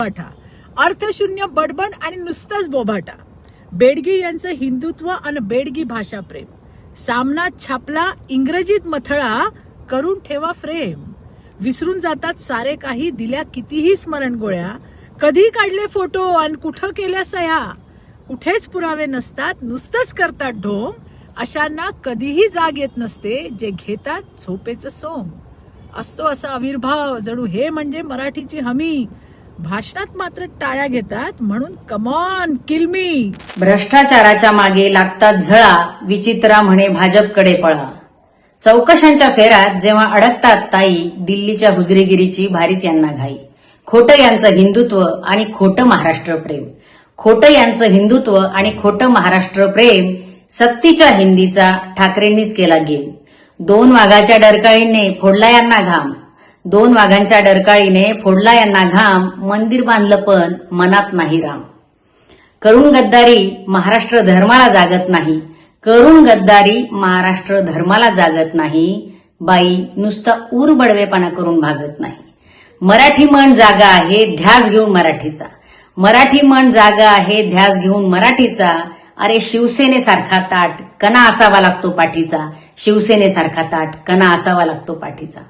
अर्थशून्य बडबड आणि नुसताच बोभाटा. बेडगी यांचं हिंदुत्व आणि बेडगी भाषा प्रेम. सामनात छापला इंग्रजीत मथळा, करून ठेवा फ्रेम. विसरून जातात सारे काही, दिल्या कितीही स्मरण गोळ्या. कधी काढले फोटो आणि कुठं केल्या सह्या. कुठेच पुरावे नसतात, नुसतंच करतात ढोंग. अशांना कधीही जाग येत नसते, जे घेतात झोपेचं सोंग. असतो असा आविर्भाव, जणू हे म्हणजे मराठीची हमी. भाषणात मात्र टाळ्या घेतात, म्हणून कमॉन किल मी. भ्रष्टाचाराच्या मागे लागतात झळा, विचित्रा म्हणे भाजपकडे पळा. चौकशांच्या फेऱ्यात जेव्हा अडकतात ताई, दिल्लीच्या हुजरेगिरीची भारीच यांना घाई. खोटं यांचं हिंदुत्व आणि खोटं महाराष्ट्र प्रेम. खोटं यांचं हिंदुत्व आणि खोटं महाराष्ट्र प्रेम. सक्तीच्या हिंदीचा ठाकरेंनीच केला गेम. 2 वाघाच्या डरकाळीने फोडला यांना घाम. 2 वाघांच्या डरकाळीने फोडला यांना घाम. मंदिर बांधलं पण मनात नाही राम. करून गद्दारी महाराष्ट्र धर्माला जागत नाही. करून गद्दारी महाराष्ट्र धर्माला जागत नाही. बाई नुसता ऊर बडवेपणा करून भागत नाही. मराठी मन जागा आहे, ध्यास घेऊन मराठीचा. मराठी मन जागा आहे, ध्यास घेऊन मराठीचा. अरे शिवसेनेसारखा ताट कणा असावा लागतो पाठीचा. शिवसेनेसारखा ताट कणा असावा लागतो पाठीचा.